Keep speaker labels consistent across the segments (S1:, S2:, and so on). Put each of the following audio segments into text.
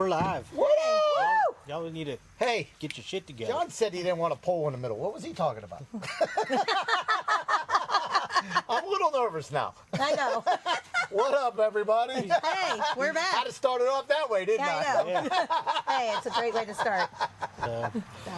S1: We're live.
S2: Woo!
S1: Y'all need to get your shit together.
S2: John said he didn't want a pole in the middle. What was he talking about? I'm a little nervous now.
S3: I know.
S2: What up, everybody?
S3: Hey, we're back.
S2: Had to start it off that way, didn't I?
S3: I know.
S1: Yeah.
S3: Hey, it's a great way to start.
S1: So,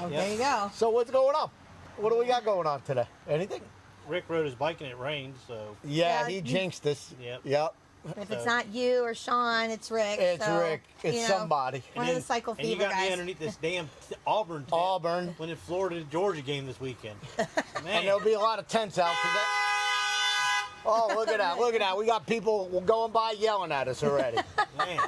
S3: There you go.
S2: So what's going on? What do we got going on today? Anything?
S1: Rick rode his bike and it rained, so
S2: Yeah, he jinxed us.
S1: Yep.
S3: If it's not you or Shawn, it's Rick.
S2: It's
S3: so,
S2: Rick. It's somebody.
S3: One of the Cycle
S1: and you
S3: Fever
S1: got me
S3: guys.
S1: underneath this damn Auburn tent
S2: Auburn.
S1: when the Florida Georgia game this weekend. Man.
S2: And there'll be a lot of tents out. Oh, look at that. Look at that. We got people going by yelling at us already.
S1: Man.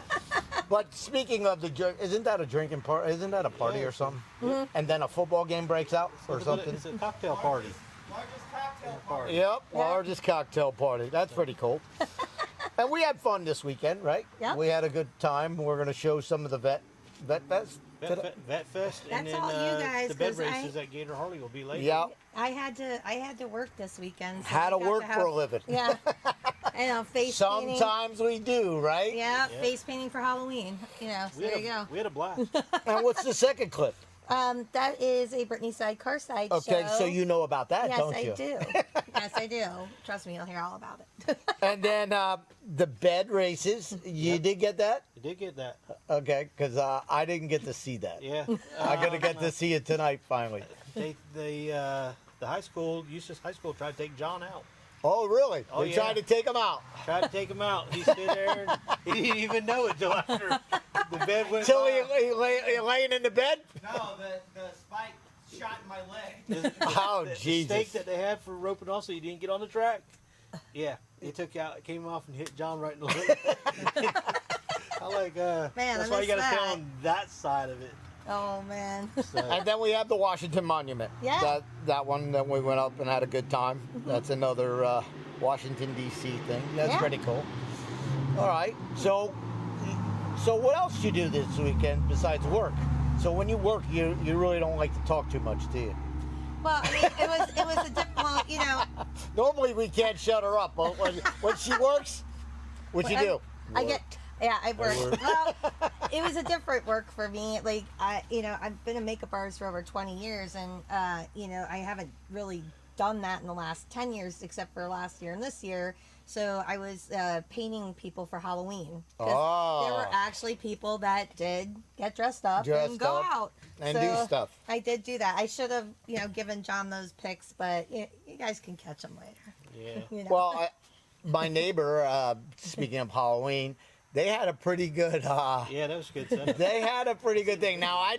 S2: But speaking of isn't that a drinking party? Isn't that a party or something? Mm-hmm. And then a football game breaks out or something?
S1: It's a cocktail party.
S4: Largest cocktail party.
S2: Yep, largest cocktail party. That's pretty cool. And we had fun this weekend, right?
S3: Yep.
S2: We had a good time. We're going to show some of the Vet Fest.
S1: Vet Fest and
S3: That's
S1: then
S3: all you guys,
S1: the bed
S3: 'cause
S1: races at Gator Harley will be later.
S2: Yep.
S3: I had to work this weekend. So
S2: Had
S3: I
S2: to
S3: got
S2: work for a living.
S3: Yeah. I know, face painting.
S2: Sometimes we do, right?
S3: Yeah, face painting for Halloween. You know, so there you go.
S1: We had a blast.
S2: And what's the second clip?
S3: That is a Brittani side car side
S2: Okay,
S3: show.
S2: so you know about that,
S3: Yes,
S2: don't
S3: I
S2: you?
S3: do. Yes, I do. Trust me, you'll hear all about it.
S2: And then the bed races. You did get that?
S1: You did get that.
S2: Okay, because I didn't get to see that.
S1: Yeah.
S2: I'm going to get to see it tonight, finally.
S1: The high school, Eustis High School, tried to take John out.
S2: Oh, really?
S1: Oh,
S2: They
S1: yeah.
S2: tried to take him out.
S1: Tried to take him out. He stood there and he didn't even know it till after the bed went
S2: Till
S1: by.
S2: he laying in the bed?
S4: No, the spike shot in my leg.
S2: Oh,
S1: The
S2: Jesus.
S1: stake that they had for roping off so you didn't get on the track. Yeah, it took out. It came off and hit John right in the leg. I like.
S3: Man,
S1: that's
S3: I
S1: why you got
S3: missed
S1: to
S3: that.
S1: tell him that side of it.
S3: Oh, man.
S1: So,
S2: And then we have the Washington Monument.
S3: Yeah.
S2: That one, then we went up and had a good time. That's another Washington, D.C. thing. That's
S3: Yeah.
S2: pretty cool. All right. So what else do you do this weekend besides work? So when you work, you really don't like to talk too much, do you?
S3: Well, I mean, it was a different, you know.
S2: Normally we can't shut her up, but when she works, what you do?
S3: I work. Well, it was a different work for me. Like I've been a makeup artist for over 20 years, and I haven't really done that in the last 10 years, except for last year and this year. So I was painting people for Halloween. 'Cause there were actually people that did get dressed up and go out
S2: and do stuff.
S3: I did do that. I should have, given John those pics, but you guys can catch them later.
S1: yeah.
S2: Well, my neighbor, speaking of Halloween, they had a pretty good.
S1: Yeah, that was good stuff.
S2: They had a pretty good thing. Now I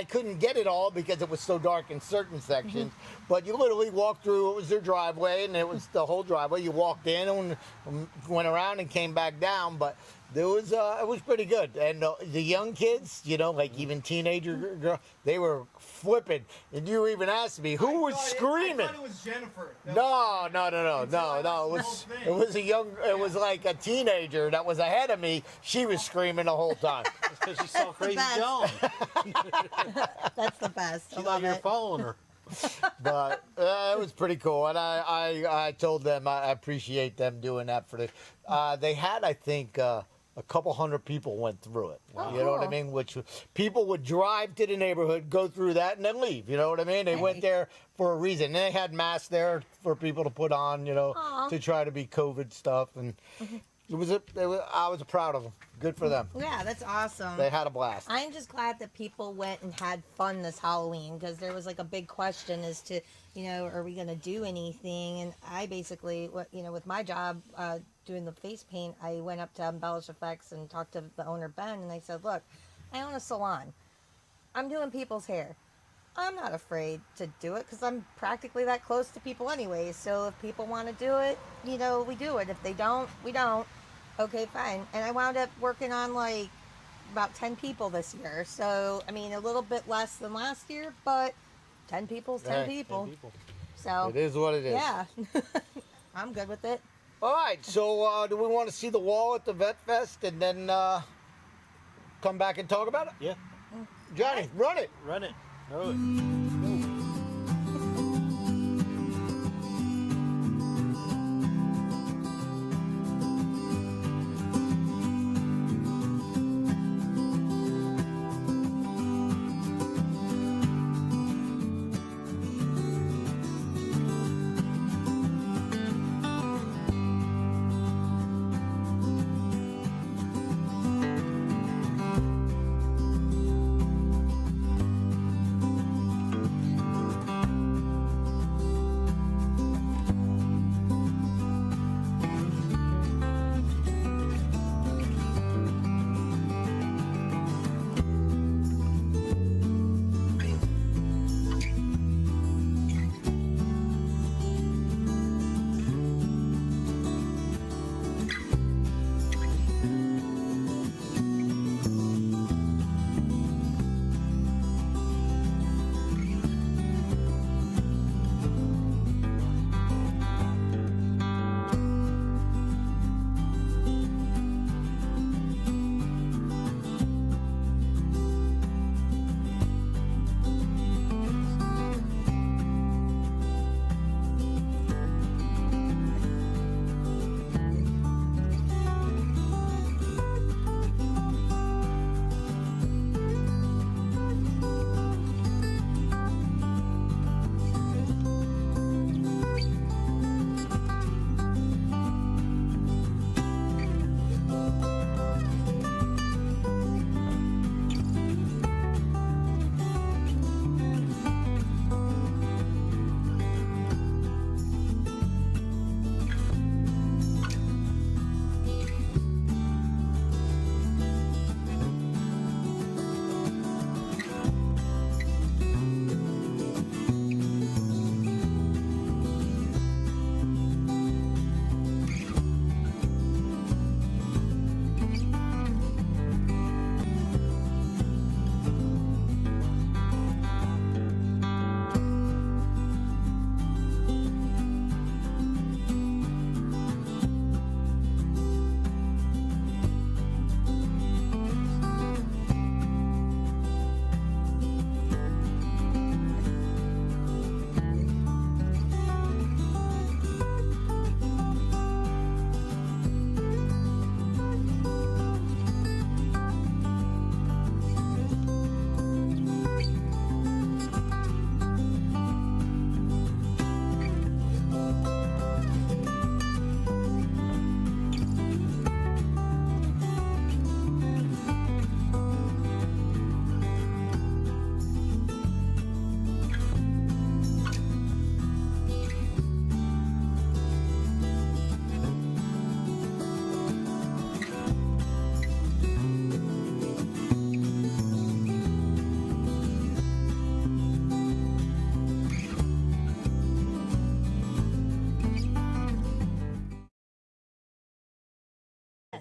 S2: couldn't get it all because it was so dark in certain sections. But you literally walked through. It was their driveway, and it was the whole driveway. You walked in and went around and came back down. But it was pretty good. And the young kids, like even teenager girl, they were flipping. And you even asked me who was screaming.
S4: I thought it was Jennifer.
S2: No. It was it was like a teenager that was ahead of me. She was screaming the whole time.
S1: Because she saw Crazy
S3: best.
S1: John.
S3: That's the best.
S1: She
S3: I
S1: thought
S3: love
S1: you were
S3: it.
S1: following her.
S2: But it was pretty cool, and I told them I appreciate them doing that for the. They had, I think, a couple hundred people went through it.
S3: Oh,
S2: you know what I
S3: cool.
S2: mean? Which people would drive to the neighborhood, go through that, and then leave. You know what I mean? They went there for a reason. And they had masks there for people to put on,
S3: Aw.
S2: to try to be COVID stuff, and I was proud of them. Good for them.
S3: Yeah, that's awesome.
S2: They had a blast.
S3: I'm just glad that people went and had fun this Halloween, because there was like a big question as to, are we going to do anything? And I basically, with my job doing the face paint, I went up to Embellish Effects and talked to the owner, Ben, and I said, look, I own a salon. I'm doing people's hair. I'm not afraid to do it because I'm practically that close to people anyway. So if people want to do it, we do it. If they don't, we don't. Okay, fine. And I wound up working on like about 10 people this year. So, I mean, a little bit less than last year, but 10 people's 10
S2: Hey,
S3: people.
S1: 10 people.
S3: So,
S2: It is what it is.
S3: yeah, I'm good with it.
S2: All right, so do we want to see the wall at the Vet Fest and then come back and talk about it?
S1: Yeah.
S2: Johnny, run it.
S1: Run it. Throw it.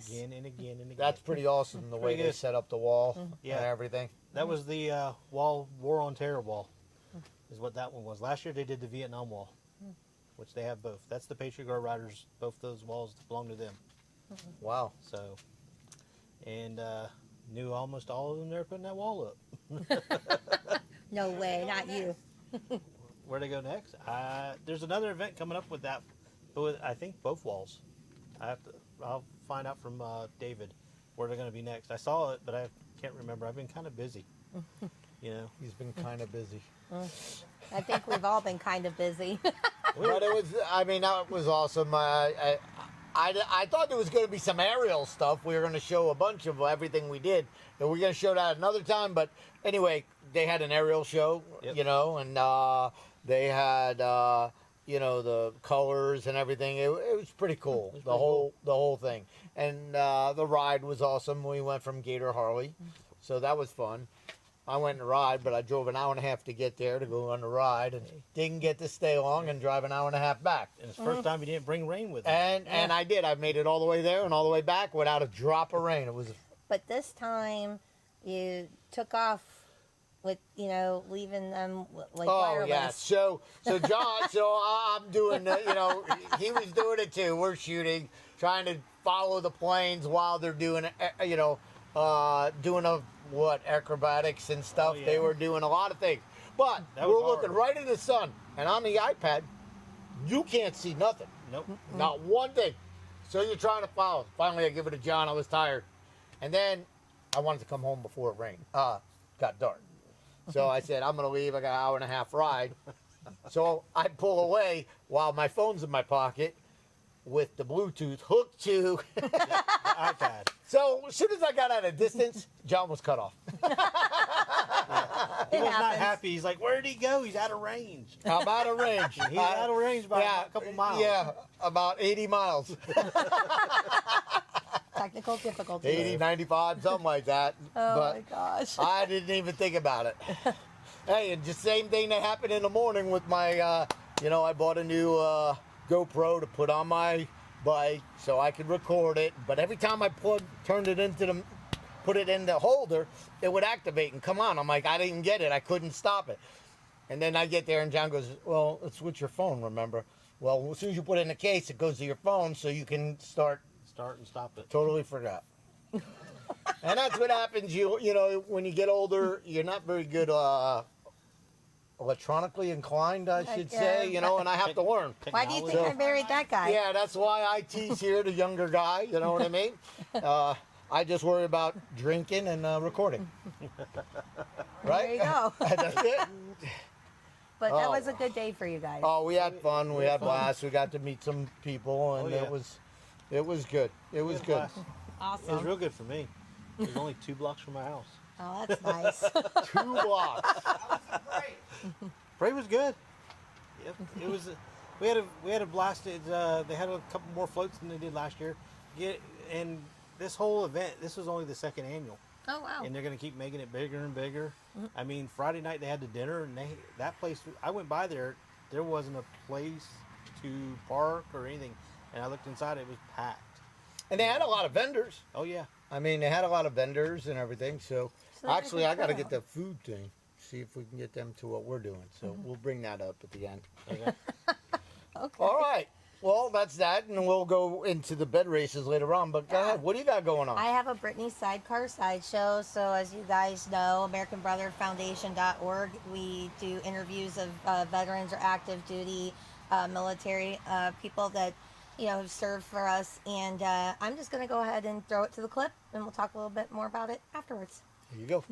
S1: again and again and again.
S2: That's pretty awesome the way
S1: Pretty
S2: they
S1: good.
S2: set up the wall
S1: Yeah.
S2: and everything.
S1: That was the wall, War on Terror wall, is what that one was. Last year they did the Vietnam wall, which they have both. That's the Patriot Guard Riders. Both those walls belong to them.
S2: Wow.
S1: So, and knew almost all of them there putting that wall up.
S3: No way, not you.
S1: Where they go next? There's another event coming up with that, but with, I think both walls. I'll find out from David where they're going to be next. I saw it, but I can't remember. I've been kind of busy. You know,
S2: He's been kind of busy.
S3: I think we've all been kind of busy.
S2: But it was, I mean, that was awesome. I thought there was going to be some aerial stuff. We were going to show a bunch of everything we did. And we're going to show that another time. But anyway, they had an aerial show,
S1: Yep.
S2: you know, and they had, you know, the colors and everything. It was pretty cool, the whole thing. And the ride was awesome. We went from Gator Harley, so that was fun. I went and ride, but I drove an hour and a half to get there to go on the ride, and didn't get to stay long and drive an hour and a half back.
S1: and it's the first time you didn't bring rain with you.
S2: And I did. I made it all the way there and all the way back without a drop of rain. It was
S3: But this time, you took off with, you know, leaving them like wireless.
S2: yeah. So John, I'm doing, you know, he was doing it too. We're shooting, trying to follow the planes while they're doing, you know, doing acrobatics and stuff.
S1: Oh, yeah.
S2: They were doing a lot of things, but
S1: That
S2: we're
S1: was
S2: looking
S1: hard.
S2: right in the sun, and on the iPad, you can't see nothing.
S1: Nope.
S2: Not one thing. So you're trying to follow. Finally, I give it to John. I was tired. And then I wanted to come home before it rained. Got dark. So I said, I'm going to leave. I got an hour and a half ride. So I pull away while my phone's in my pocket with the Bluetooth hooked to.
S1: The iPad.
S2: So as soon as I got at a distance, John was cut off.
S1: He was not
S3: happens.
S1: happy. He's like, where'd he go? He's out of range.
S2: I'm out of range.
S1: He's out of range by a couple miles.
S2: Yeah, about 80 miles.
S3: Technical difficulties.
S2: 80, 95, something like that.
S3: Oh
S2: but
S3: my gosh.
S2: I didn't even think about it. Hey, and just same thing that happened in the morning with my, you know, I bought a new GoPro to put on my bike so I could record it. But every time I put it in the holder, it would activate and come on. I'm like, I didn't get it. I couldn't stop it. And then I get there and John goes, well, it's with your phone, remember? Well, as soon as you put it in the case, it goes to your phone so you can start.
S1: Start and stop it.
S2: Totally forgot. And that's what happens. You know, when you get older, you're not very good electronically inclined, I should say. You know, and I have to learn.
S3: Why do you think
S1: Technology.
S3: I married that guy?
S2: Yeah, that's why I tease here the younger guy. You know what I mean? I just worry about drinking and recording. Right?
S3: There you go.
S2: That's it.
S3: But that
S2: Oh.
S3: was a good day for you guys.
S2: Oh, we had fun. We had blast. We got to meet some people, and
S1: Oh, yeah.
S2: it was good. It was good.
S1: It was
S3: Awesome.
S1: real good for me. It was only 2 blocks from my house.
S3: Oh, that's nice.
S2: 2 blocks.
S4: Great.
S1: Bray was good. Yep. It was. We had a blast. They had a couple more floats than they did last year. And this whole event, this was only the second annual,
S3: Oh, wow.
S1: and they're going to keep making it bigger and bigger. I mean, Friday night they had the dinner, and that place. I went by there. There wasn't a place to park or anything, and I looked inside. It was packed.
S2: And they had a lot of vendors.
S1: Oh yeah.
S2: I mean, they had a lot of vendors and everything. So
S3: So they
S2: actually,
S3: can
S2: I got to
S3: try
S2: get the food thing. See if we can get them to what we're doing. So we'll bring that up at the end.
S1: Okay.
S3: Okay.
S2: All right. Well, that's that, and we'll go into the bed races later on. But go ahead. What do you got going on?
S3: I have a Brittani Sidecar Sideshow. So as you guys know, AmericanBrotherFoundation.org, we do interviews of veterans or active duty military people that, you know, have served for us. And I'm just going to go ahead and throw it to the clip, and we'll talk a little bit more about it afterwards.
S2: Here you go.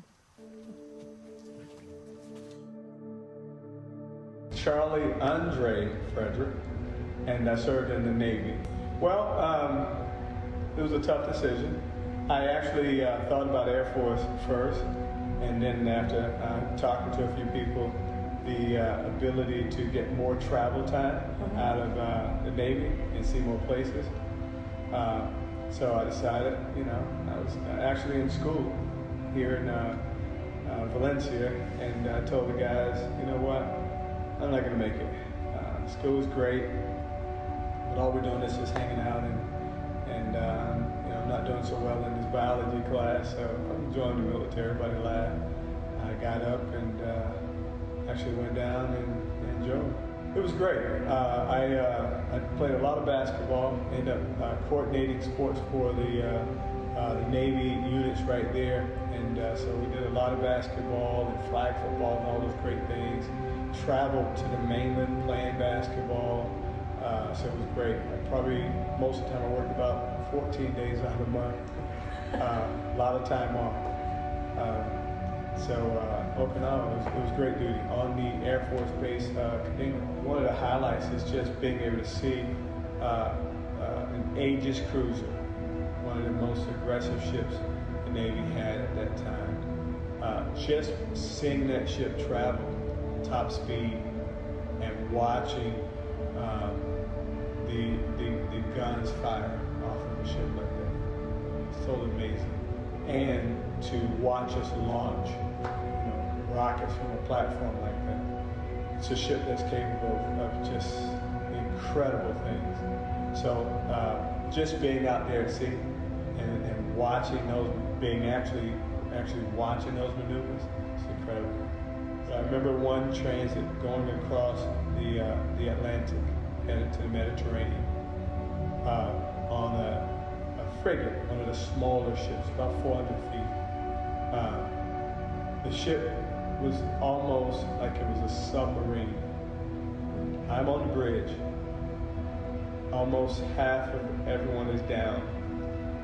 S5: Charlie Andre Frederick, and I served in the Navy. Well, it was a tough decision. I actually thought about Air Force first, and then after talking to a few people, the ability to get more travel time out of the Navy and see more places. So I decided, you know, I was actually in school here in Valencia, and I told the guys, you know what, I'm not going to make it. School's great, but all we're doing is just hanging out, and you know, I'm not doing so well in this biology class, so I'm enjoying the military. Everybody laughed. I got up and actually went down and enjoyed. It was great. I played a lot of basketball, ended up coordinating sports for the Navy units right there, and so we did a lot of basketball and flag football and all those great things. Traveled to the mainland playing basketball, so it was great. Probably most of the time I worked about 14 days out of the month, a lot of time off. So up and on, it was great duty on the Air Force Base, Kadena. One of the highlights is just being able to see an Aegis cruiser, one of the most aggressive ships the Navy had at that time. Just seeing that ship travel top speed and watching the guns fire off of a ship like that. It's totally amazing. And to watch us launch, rockets from a platform like that. It's a ship that's capable of just incredible things. So just being out there at sea and watching those, actually watching those maneuvers, it's incredible. I remember one transit going across the Atlantic, headed to the Mediterranean, on a frigate, one of the smaller ships, about 400 feet. The ship was almost like it was a submarine. I'm on the bridge. Almost half of everyone is down.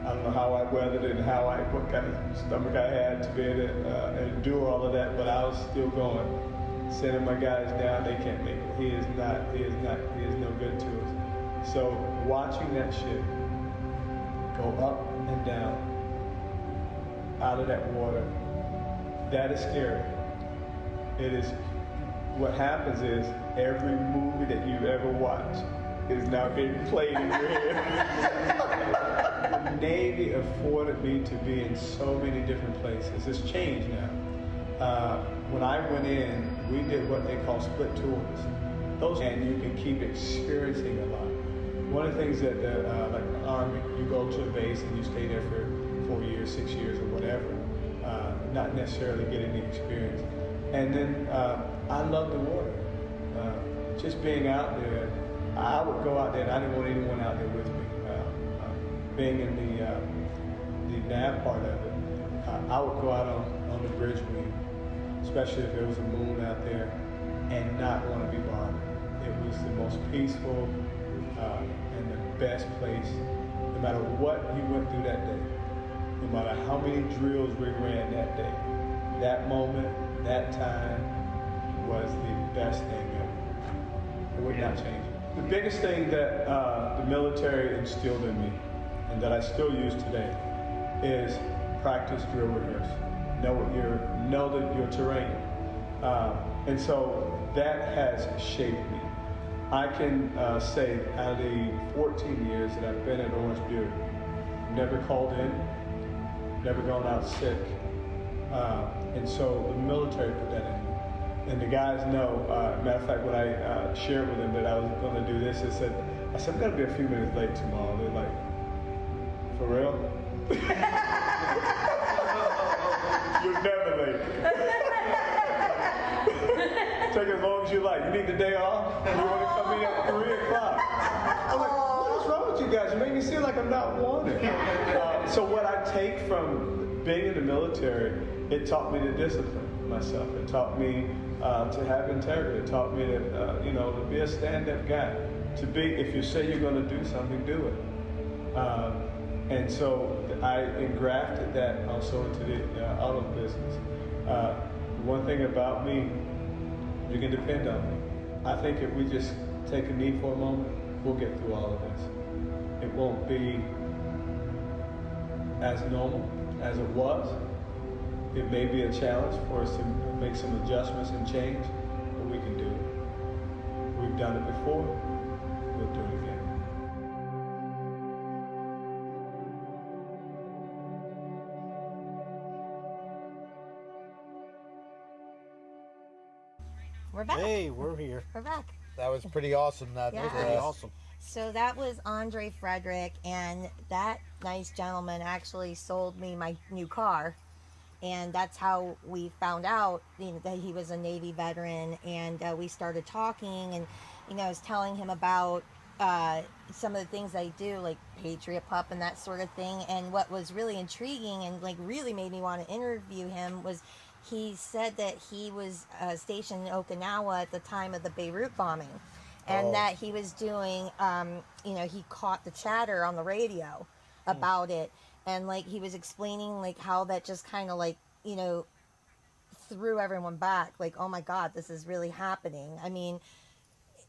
S5: I don't know how I weathered it and what kind of stomach I had to be able to endure all of that, but I was still going. Sending my guys down, they can't make it. He is no good to us. So watching that ship go up and down out of that water, that is scary. It is, what happens is every movie that you've ever watched is now being played in your head. The Navy afforded me to be in so many different places. It's changed now. When I went in, we did what they call split tours. And you can keep experiencing a lot. One of the things that, like the Army, you go to a base and you stay there for 4 years, 6 years, or whatever, not necessarily getting the experience. And then I love the water. Just being out there, I would go out there and I didn't want anyone out there with me. Being in the nav part of it, I would go out on the bridge wing, especially if there was a moon out there, and not want to be bothered. It was the most peaceful and the best place, no matter what you went through that day, no matter how many drills we ran that day. That moment, that time was the best thing ever. It would not change it. The biggest thing that the military instilled in me, and that I still use today, is practice, drill, rehearse. Know your terrain. And so that has shaped me. I can say out of the 14 years that I've been at Orange Beauty, never called in, never gone out sick. And so the military put that in me. And the guys know, matter of fact, when I shared with them that I was going to do this, I said, I'm going to be a few minutes late tomorrow. They're like, for real? You're never late. Take as long as you like. You need the day off? You want to come in at 3 o'clock? I'm like, what is wrong with you guys? You make me seem like I'm not wanted. So what I take from being in the military, it taught me to discipline myself. It taught me to have integrity. It taught me to, to be a stand-up guy. To be, if you say you're going to do something, do it. And so I engrafted that also into the auto business. One thing about me, you can depend on me. I think if we just take a knee for a moment, we'll get through all of this. It won't be as normal as it was. It may be a challenge for us to make some adjustments and change, but we can do it. We've done it before, we'll do it again.
S3: We're back.
S1: Hey, we're here.
S3: We're back.
S2: That was pretty awesome. That
S3: Yeah.
S2: was
S1: Pretty awesome.
S3: So that was Andre Frederick, and that nice gentleman actually sold me my new car. And that's how we found out, that he was a Navy veteran. And we started talking, and I was telling him about some of the things I do, like Patriot Pup and that sort of thing. And what was really intriguing and like really made me want to interview him was he said that he was stationed in Okinawa at the time of the Beirut bombing, and that he was doing, he caught the chatter on the radio about it, and like he was explaining like how that just kind of like threw everyone back, like, oh my God, this is really happening. I mean,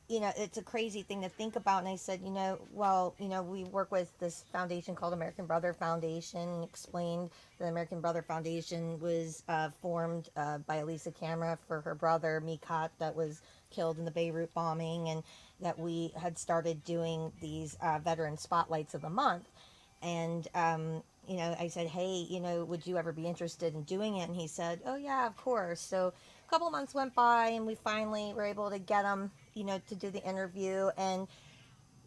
S3: it's a crazy thing to think about. And I said, we work with this foundation called American Brother Foundation, and explained the American Brother Foundation was formed by Elisa Camera for her brother, Mikat, that was killed in the Beirut bombing, and that we had started doing these veteran spotlights of the month. And, I said, hey, would you ever be interested in doing it? And he said, oh yeah, of course. So a couple months went by, and we finally were able to get him, to do the interview. And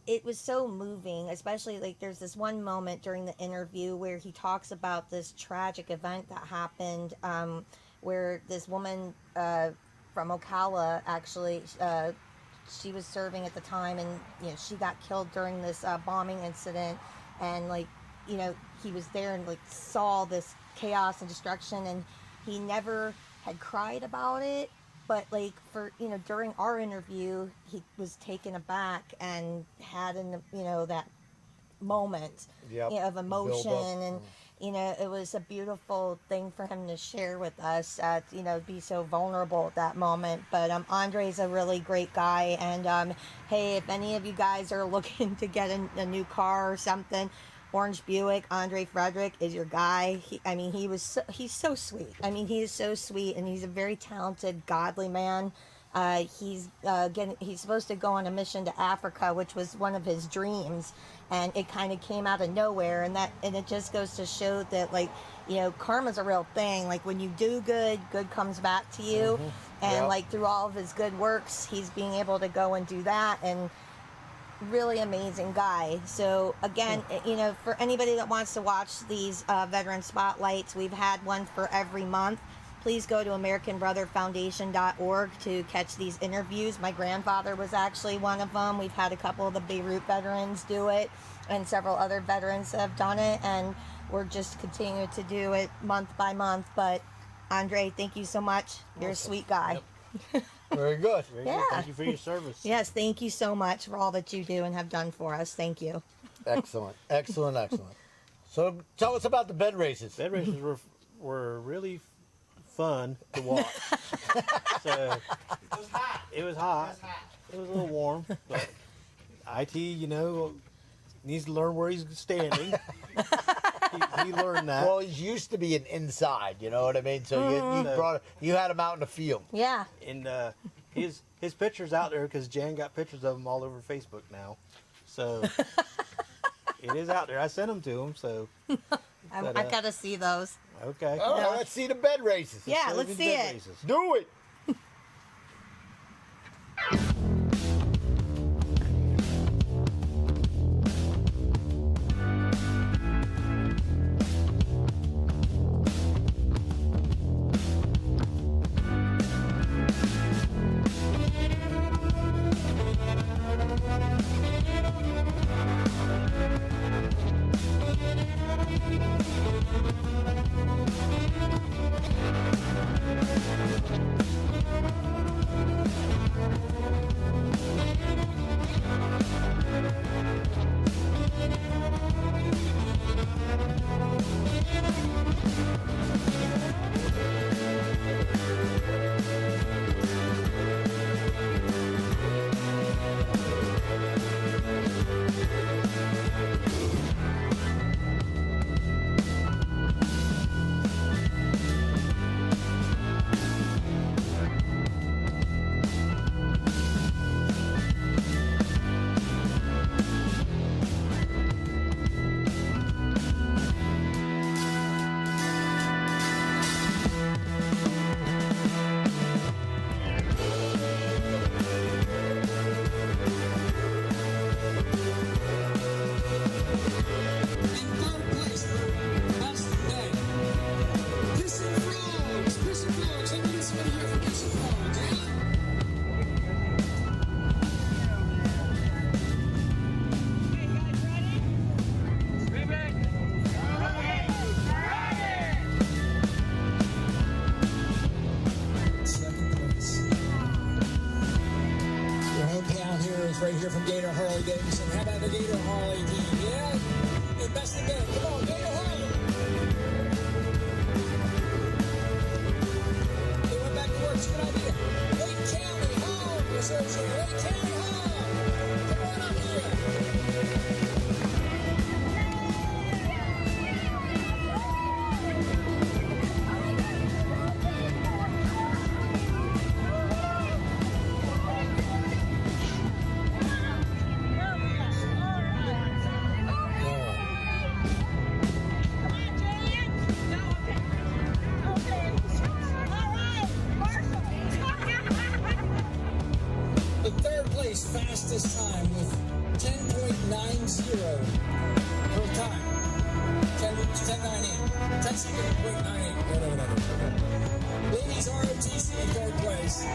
S3: it was so moving, especially like there's this one moment during the interview where he talks about this tragic event that happened, where this woman from Ocala, actually, she was serving at the time, and she got killed during this bombing incident. And like, he was there and like saw this chaos and destruction, and he never had cried about it. But like for, during our interview, he was taken aback and had that moment of emotion. And, it was a beautiful thing for him to share with us, be so vulnerable at that moment. But Andre's a really great guy. And hey, if any of you guys are looking to get a new car or something, Orange Buick, Andre Frederick is your guy. He's so sweet. He is so sweet, and he's a very talented, godly man. He's supposed to go on a mission to Africa, which was one of his dreams, and it kind of came out of nowhere. And it just goes to show that, like, karma's a real thing. Like when you do good, good comes back to you. Mm-hmm. And like through all of his good works, he's being able to go and do that. And really amazing guy. So again, for anybody that wants to watch these veteran spotlights, we've had one for every month. Please go to AmericanBrotherFoundation.org to catch these interviews. My grandfather was actually one of them. We've had a couple of the Beirut veterans do it, and several other veterans have done it, and we're just continuing to do it month by month. But Andre, thank you so much. You're a sweet guy. Yep.
S2: Very good.
S1: Very good. Thank you for your service.
S3: Yes, thank you so much for all that you do and have done for us. Thank you.
S2: Excellent. So tell us about the bed races.
S1: Bed races were really fun to watch. So
S4: It was hot.
S1: it was hot. It was a little warm, but IT, needs to learn where he's standing. He learned that.
S2: Well, he's used to being inside, you know what I mean? So you had him out in the field.
S3: Yeah.
S1: And his picture's out there because Jan got pictures of him all over Facebook now. So it is out there. I sent them to him. So
S3: I've got to see those.
S1: Okay.
S2: All right, let's see the bed races.
S3: Yeah, let's see it.
S1: Races.
S2: Do it.
S6: the Gator Harley team. Yeah? The best of them. Come on, Gator Harley. They went back to work. It's a good idea. Lake County Hall Association. Lake County Hall. Come on up here. The third place fastest time with 10.90 for time. 10.98. 10 seconds, 0.98. Whatever. Ladies ROTC third place.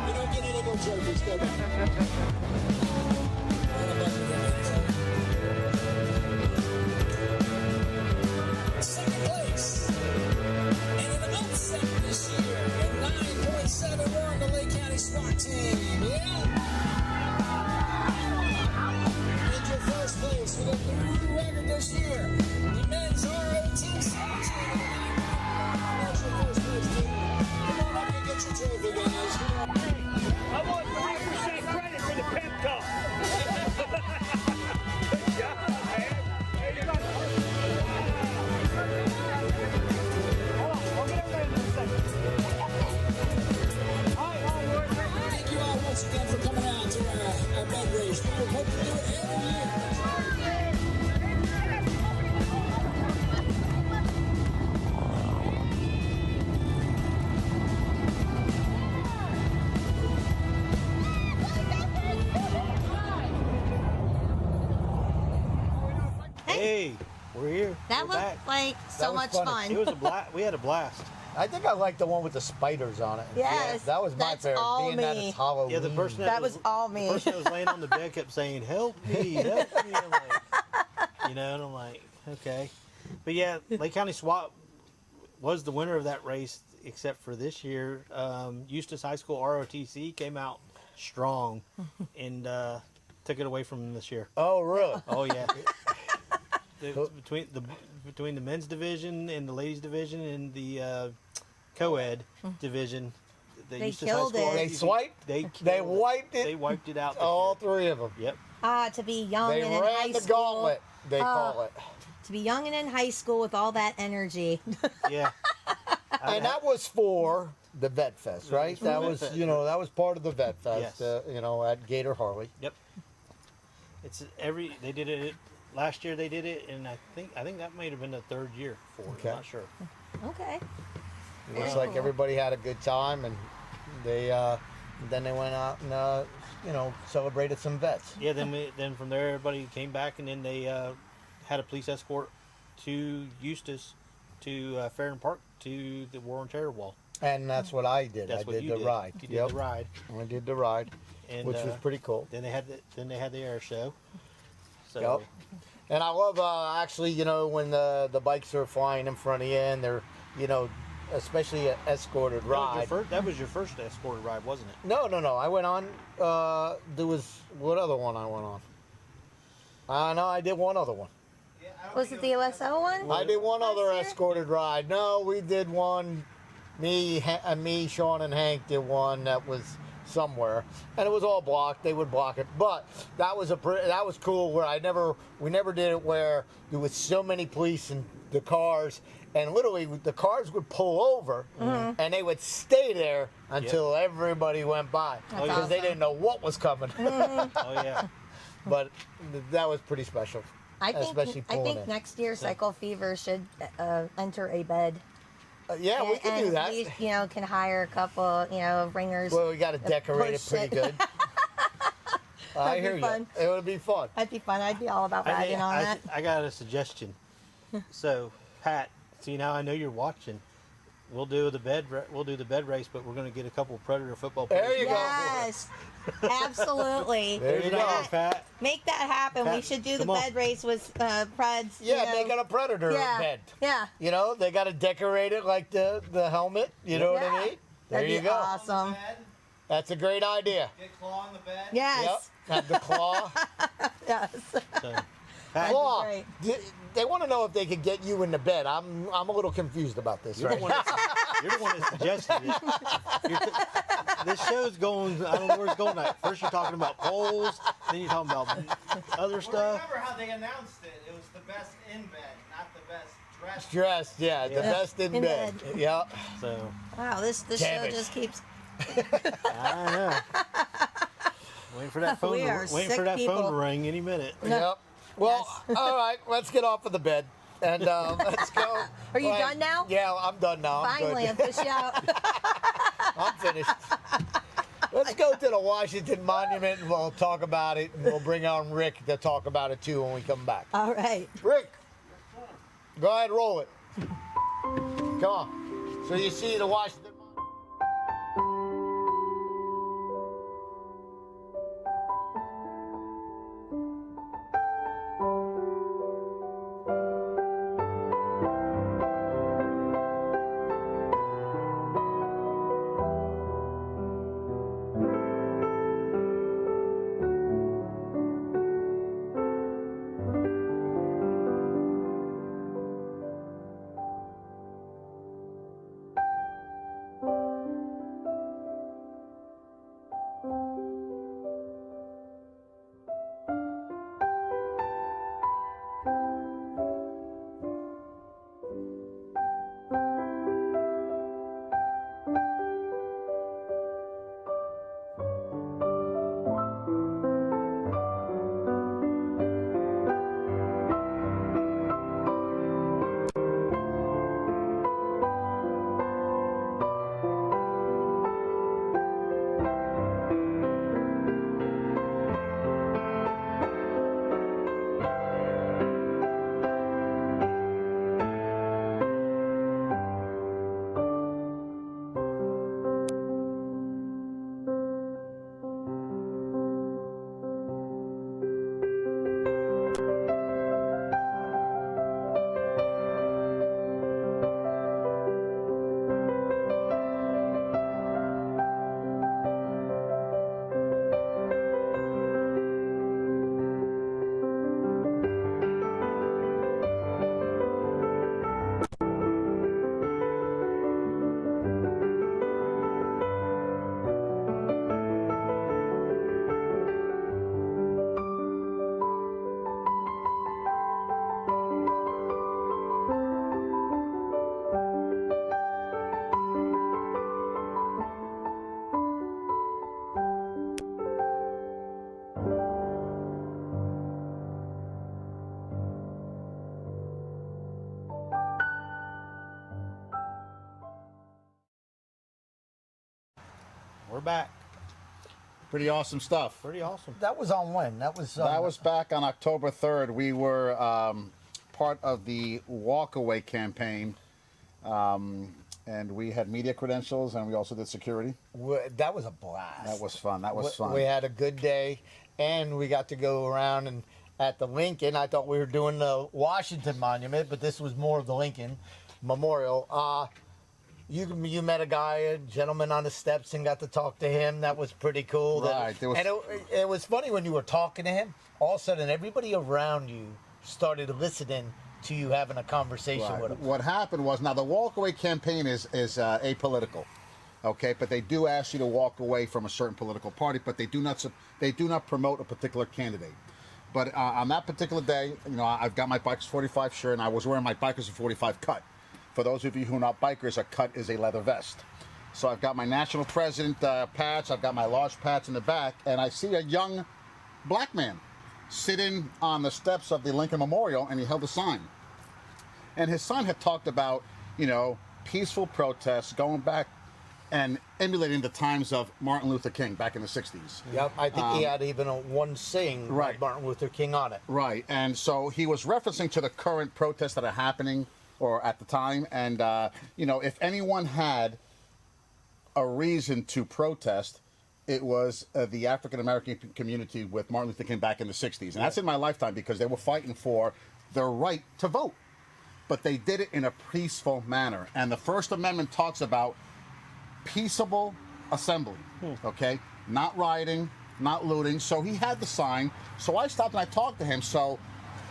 S6: You don't get any more trophies. Go back. Second place. And an upset this year. At 9.7, we're on the Lake County SWAT team. Yeah. And your first place with a new record this year. The men's ROTC team. That's your first place team. Come on up and get your trophy, guys.
S7: I want 3% credit for the pep talk. Good job, man. Hey, you got hold on, I'll get everybody in a second. All right, onward.
S6: Thank you all once again for coming out to our bed race. We hope to do it every year.
S1: Hey, we're here.
S3: That
S1: We're
S3: looked
S1: back.
S3: like so
S2: was
S3: much
S2: funny.
S3: fun.
S1: It was a blast. We had a blast.
S2: I think I like the one with the spiders on it.
S3: Yes,
S2: that was my
S3: that's
S2: favorite.
S3: all
S2: Being that
S3: me.
S2: it's Halloween.
S1: Yeah, the person
S3: That was all me.
S1: The person that was laying on the bed kept saying, "Help me, help me!" I'm like, and I'm like, okay. But yeah, Lake County SWAT was the winner of that race, except for this year. Eustis High School ROTC came out strong and took it away from them this year.
S2: Oh, really?
S1: Oh yeah. Between the men's division and the ladies division and the co-ed division,
S3: They
S1: Eustis
S3: killed
S1: High School
S3: it.
S2: They
S1: ROTC,
S2: swiped?
S1: They
S2: They wiped it?
S1: They wiped it out. this
S2: All
S1: year.
S2: three of them.
S1: Yep.
S3: To be young
S2: They
S3: and in high
S2: ran the
S3: school.
S2: gauntlet, they call it.
S3: To be young and in high school with all that energy.
S1: Yeah.
S2: And that was for the Vet Fest, right? That
S1: Vet
S2: was,
S1: Fest.
S2: that was part of the Vet Fest,
S1: Yes.
S2: at Gator Harley.
S1: Yep. They did it last year. They did it, and I think that might have been the third year for it.
S2: Okay.
S1: I'm not sure.
S3: Okay.
S2: Looks
S3: Very
S2: like
S3: cool.
S2: everybody had a good time, and they then they went out and celebrated some vets.
S1: Yeah. Then from there, everybody came back, and then they had a police escort to Eustis, to Fairham Park, to the War on Terror wall.
S2: And that's what I did.
S1: That's
S2: I
S1: what
S2: did
S1: you
S2: the
S1: did.
S2: ride.
S1: You did the ride,
S2: I did the ride,
S1: and
S2: which was pretty cool.
S1: Then they had the air show. So.
S2: Yep. And I love actually, when the bikes are flying in front of you, and they're, especially an escorted ride.
S1: That was your first escorted ride, wasn't it?
S2: No. I went on. There was what other one I went on? No, I did one other one.
S4: Yeah, I don't
S3: Was
S4: think
S3: it the OSO one?
S2: I did one
S3: Last
S2: other
S3: year?
S2: escorted ride. No, we did one. Me, Shawn, and Hank did one that was somewhere, and it was all blocked. They would block it, but that was cool. Where we never did it where there was so many police in the cars, and literally the cars would pull over, and they would stay there until everybody went by because they didn't know what was coming.
S1: Oh yeah.
S2: But that was pretty special.
S3: I
S2: especially
S3: think
S2: pulling in.
S3: next year Cycle Fever should enter a bed.
S2: Yeah, we can do that.
S3: We, can hire a couple, of ringers.
S2: Well, we got to decorate it
S3: push
S2: pretty
S3: it.
S2: good. I
S3: That'd be
S2: hear you.
S3: fun.
S2: It would be fun.
S3: That'd be fun. I'd be all about riding on that.
S1: I got a suggestion. So, Pat, see now I know you're watching. We'll do the bed race, but we're going to get a couple Predator football players.
S2: There you go.
S3: Yes, absolutely.
S2: There you go.
S1: Pat.
S3: Make that happen. We
S1: Pat,
S3: should do the
S1: come on.
S3: bed race with Preds.
S2: Yeah, they got a Predator bed.
S3: Yeah.
S2: They got to decorate it like the helmet. You know what I mean? There
S3: That'd
S2: you
S3: be
S2: go.
S3: awesome.
S4: bed,
S2: That's a great idea.
S4: get claw on the bed.
S3: Yes.
S2: Yep. Have the claw.
S3: Yes.
S1: So,
S2: Claw.
S3: great.
S2: They want to know if they could get you in the bed. I'm a little confused about this.
S1: you're,
S2: Right?
S1: the one you're the one that suggested it. This show's going, I don't know where it's going. First you're talking about polls, then you're talking about other
S4: Well,
S1: stuff.
S4: remember how they announced it? It was the best in bed, not the best dressed.
S2: Dressed, yeah, the best in bed. Yeah.
S1: So,
S3: Wow, this
S2: Damn
S3: show
S2: it.
S3: just keeps.
S1: I know. Waiting for that phone,
S3: We are
S1: waiting
S3: sick
S1: for that phone
S3: people.
S1: to ring any minute.
S2: Yep. Well, all right, let's get off of the bed and let's go.
S3: Are you
S2: Well,
S3: done now?
S2: Yeah, I'm done now. I'm
S3: Finally,
S2: good.
S3: I'm push you out.
S2: I'm finished. Let's go to the Washington Monument and we'll talk about it, and we'll bring on Rick to talk about it too when we come back.
S3: All right.
S2: Rick, go ahead, roll it. Come on. So you see the Washington Monument.
S1: We're back.
S8: Pretty awesome stuff.
S1: Pretty awesome.
S2: That was on when? That was
S8: Back on October 3rd. We were part of the Walkaway campaign, and we had media credentials, and we also did security.
S2: That was a blast.
S8: That was fun. That was fun.
S2: We had a good day, and we got to go around and at the Lincoln. I thought we were doing the Washington Monument, but this was more of the Lincoln Memorial. You met a guy, a gentleman on the steps, and got to talk to him. That was pretty cool.
S8: Right.
S2: And it was funny when you were talking to him. All of a sudden, everybody around you started listening to you having a conversation
S8: Right.
S2: with him.
S8: What happened was, now the Walkaway campaign is apolitical, okay? But they do ask you to walk away from a certain political party, but they do not promote a particular candidate. But on that particular day, you know, I've got my Bikers 45 shirt, and I was wearing my Bikers 45 cut. For those of you who are not bikers, a cut is a leather vest. So I've got my national president patch, I've got my large patch in the back, and I see a young black man sitting on the steps of the Lincoln Memorial, and he held a sign. And his sign had talked about, you know, peaceful protests going back and emulating the times of Martin Luther King back in the 60s.
S2: Yep, I think he had even one saying
S8: Right.
S2: by Martin Luther King on it.
S8: Right, and so he was referencing to the current protests that are happening, or at the time, and you know, if anyone had a reason to protest, it was the African American community with Martin Luther King back in the 60s, and that's in my lifetime, because they were fighting for their right to vote, but they did it in a peaceful manner. And the First Amendment talks about peaceable assembly, okay, not rioting, not looting. So he had the sign. So I stopped and I talked to him. So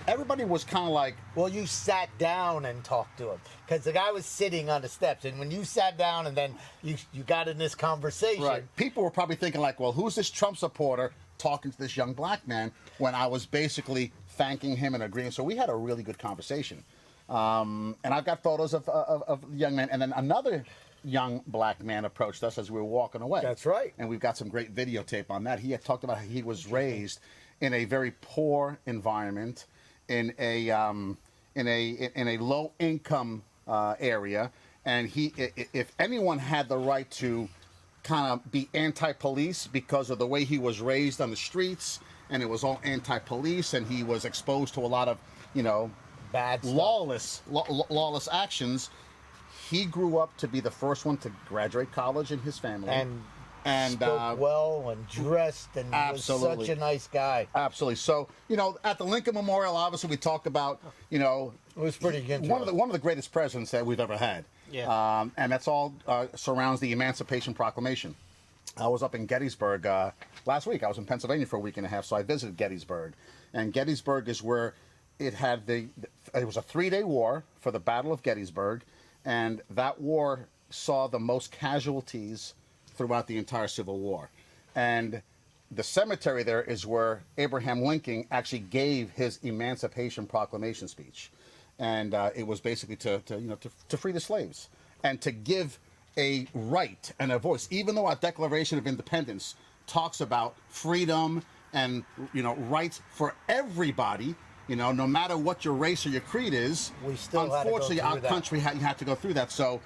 S8: everybody was kind of like,
S2: well, you sat down and talked to him because the guy was sitting on the steps, and when you sat down and then you got in this conversation,
S8: right. People were probably thinking like, well, who's this Trump supporter talking to this young black man, when I was basically thanking him and agreeing. So we had a really good conversation. And I've got photos of the young man. And then another young black man approached us as we were walking away.
S2: That's right.
S8: And we've got some great videotape on that. He had talked about how he was raised in a very poor environment, in a low income area. And if anyone had the right to kind of be anti-police because of the way he was raised on the streets, and it was all anti-police, and he was exposed to a lot of,
S2: bad stuff.
S8: lawless actions. He grew up to be the first one to graduate college in his family, and
S2: spoke well and dressed and
S8: absolutely.
S2: was such a nice guy.
S8: Absolutely. So at the Lincoln Memorial, obviously we talked about it
S2: was pretty good.
S8: one of the greatest presidents that we've ever had.
S1: Yeah.
S8: And that's all surrounds the Emancipation Proclamation. I was up in Gettysburg last week. I was in Pennsylvania for a week and a half, so I visited Gettysburg. And Gettysburg is where it had it was a 3-day war for the Battle of Gettysburg, and that war saw the most casualties throughout the entire Civil War. And the cemetery there is where Abraham Lincoln actually gave his Emancipation Proclamation speech. And it was basically to free the slaves and to give a right and a voice, even though our Declaration of Independence talks about freedom and rights for everybody, no matter what your race or your creed is.
S2: We still
S8: unfortunately
S2: had to go through
S8: our country had to go through that. So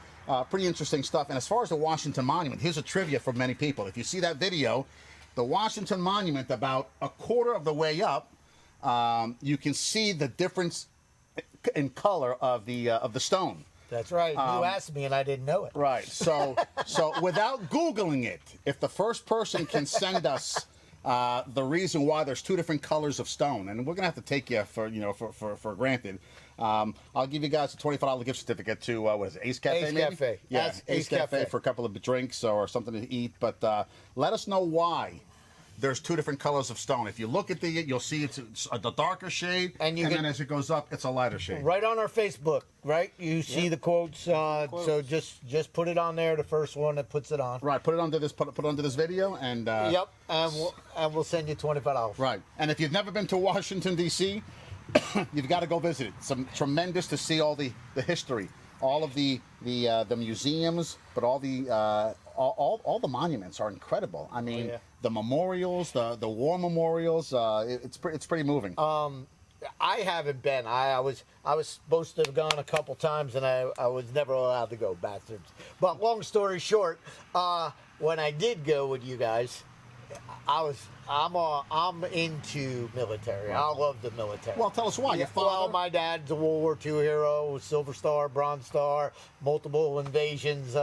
S8: pretty interesting stuff. And as far as the Washington Monument, here's a trivia for many people. If you see that video, the Washington Monument, about a quarter of the way up, you can see the difference in color of the stone.
S2: That's right. You asked me and I didn't know it.
S8: Right. So without Googling it, if the first person can send us the reason why there's two different colors of stone, and we're gonna have to take you for granted. I'll give you guys a $25 gift certificate to what is it, Ace Cafe?
S2: Ace
S8: maybe?
S2: Cafe.
S8: Yeah,
S2: That's
S8: Ace Cafe
S2: Cafe
S8: for a couple of drinks or something to eat. But let us know why there's two different colors of stone. If you look at you'll see it's a darker shade, and then as it goes up, it's a lighter shade.
S2: Right on our Facebook, right? You see the quotes. So just put it on there. The first one that puts it on.
S8: Right. Put it under this. Put it under this video, and
S2: yep. And we'll send you $25.
S8: Right. And if you've never been to Washington D.C., you've got to go visit it. It's tremendous to see all the history, all of the museums, but all the monuments are incredible. I mean, the memorials, the war memorials. It's pretty moving.
S2: I haven't been. I was supposed to have gone a couple times, and I was never allowed to go, bastards. But long story short, when I did go with you guys, I'm into military. I love the military.
S8: Well, tell us why. Your father?
S2: Well, my dad's a World War II hero, Silver Star, Bronze Star, multiple invasions.